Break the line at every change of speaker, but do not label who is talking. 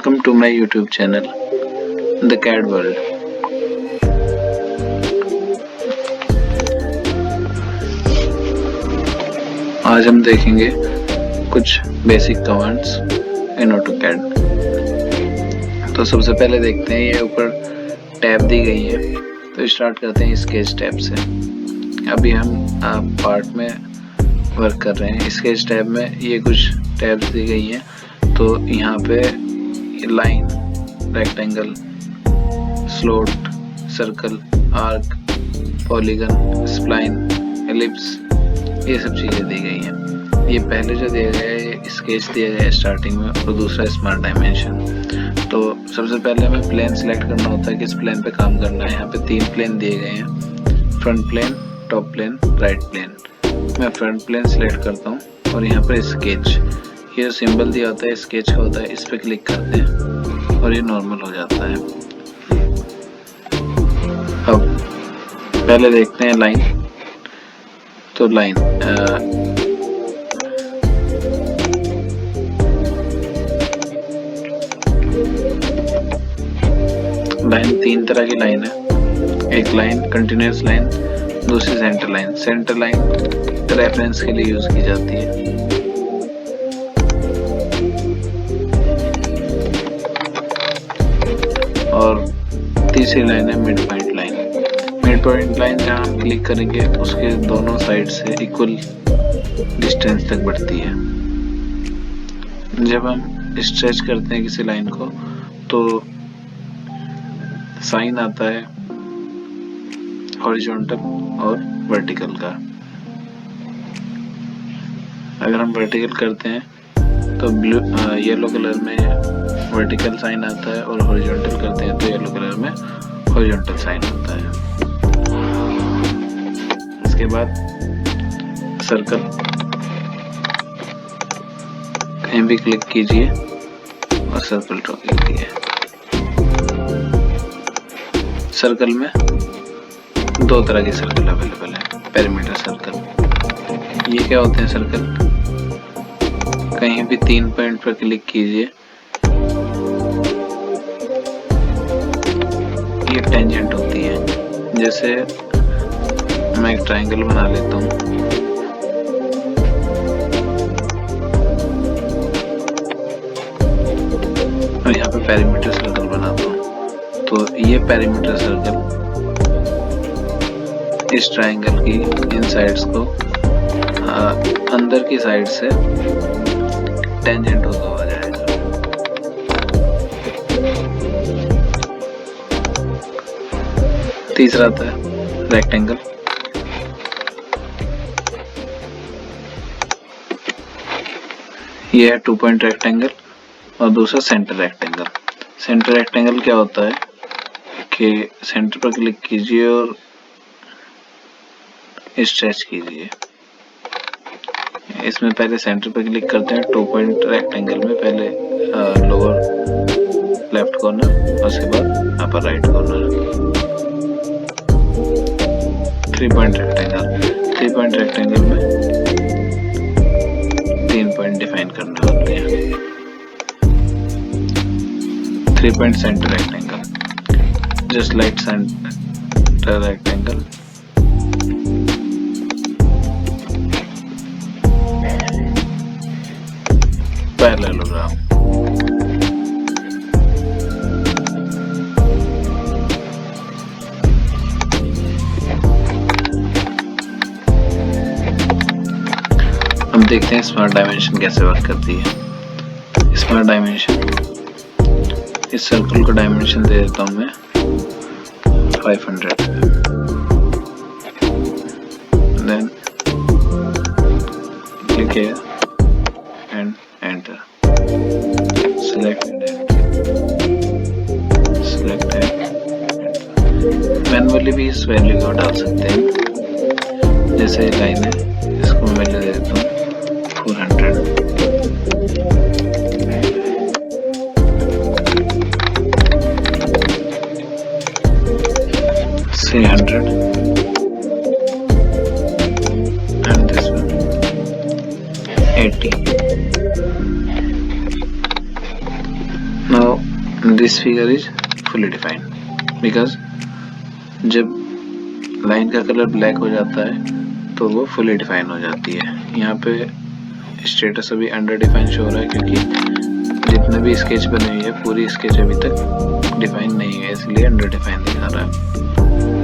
Welcome to my YouTube channel, The CAD World. आज हम देखेंगे कुछ बेसिक कमांड्स इन AutoCAD। तो सबसे पहले देखते हैं, ये ऊपर टैब दी गई है, तो स्टार्ट करते हैं स्केच टैब से। अभी हम पार्ट में वर्क कर रहे हैं। स्केच टैब में ये कुछ टैब्स दी गई हैं, तो यहाँ पे line, rectangle, slot, circle, arc, polygon, spline, ellipse, ये सब चीज़ें दी गई हैं। ये पहले जो दिया गया है स्केच दिया गया है स्टार्टिंग में, और दूसरा स्मार्ट डायमेंशन। तो सबसे पहले हमें प्लेन सेलेक्ट करना होता है, किस प्लेन पे काम करना है। यहाँ पे 3 प्लेन दिए गए हैं, front plane, top plane, right plane. मैं फ्रंट प्लेन सेलेक्ट करता हूँ और यहाँ पर स्केच, ये जो सिंबल दिया होता है स्केच का होता है, इस पर क्लिक करते हैं और ये नॉर्मल हो जाता है। अब पहले देखते हैं लाइन। तो लाइन लाइन 3 तरह की लाइन है। एक लाइन कंटिन्यूअस लाइन, दूसरी centre line. Centre line reference के लिए यूज की जाती है। और तीसरी लाइन है mid point line. Mid point line जहाँ हम क्लिक करेंगे उसके दोनों साइड से इक्वल डिस्टेंस तक बढ़ती है। जब हम स्ट्रेच करते हैं किसी लाइन को तो साइन आता है हॉरिजॉन्टल और वर्टिकल का। अगर हम वर्टिकल करते हैं तो येलो कलर में वर्टिकल साइन आता है, और हॉरिजॉन्टल करते हैं तो येलो कलर में हॉरिजॉन्टल साइन आता है। इसके बाद सर्कल, कहीं भी क्लिक कीजिए और सर्कल ड्रॉ कीजिए। सर्कल में 2 तरह के सर्कल अवेलेबल है। पेरीमीटर सर्कल, ये क्या होते हैं सर्कल? कहीं भी 3 पॉइंट पर क्लिक कीजिए, ये टेंजेंट होती है। जैसे मैं एक ट्रायंगल बना लेता हूँ, और यहाँ पे पेरीमीटर सर्कल बनाता हूँ। तो ये पेरीमीटर सर्कल इस ट्रायंगल की इन साइड्स को अंदर की साइड से टेंजेंट होता हुआ जाएगा। तीसरा आता है रेक्टेंगल। ये है 2 पॉइंट रेक्टेंगल, और दूसरा सेंटर रेक्टेंगल। सेंटर रेक्टेंगल क्या होता है कि सेंटर पर क्लिक कीजिए और स्ट्रेच कीजिए। इसमें पहले सेंटर पर क्लिक करते हैं। 2 पॉइंट रेक्टेंगल में पहले लोअर लेफ्ट कॉर्नर, उसके बाद upper right corner. 3 point rectangle में 3 पॉइंट डिफाइन करने होते हैं। 3 point centre rectangle, just like centre rectangle. Parallelogram, अब देखते हैं स्मार्ट डायमेंशन कैसे वर्क करती है। स्मार्ट डायमेंशन, इस सर्कल को डायमेंशन दे देता हूँ मैं 500। Then click here and enter. Select and enter. Manually भी इस वैल्यू को डाल सकते हैं। जैसे लाइन है, इसको मैं वैल्यू दे देता हूँ 400। say 100 and this one 80. Now this figure is fully defined because जब लाइन का कलर ब्लैक हो जाता है तो वो फुली डिफाइन हो जाती है। यहाँ पे स्टेटस अभी अंडर डिफाइन शो हो रहा है क्योंकि जितने भी स्केच बने हुई है पूरी स्केच अभी तक डिफाइन नहीं है, इसलिए अंडर डिफाइन दिखा रहा है।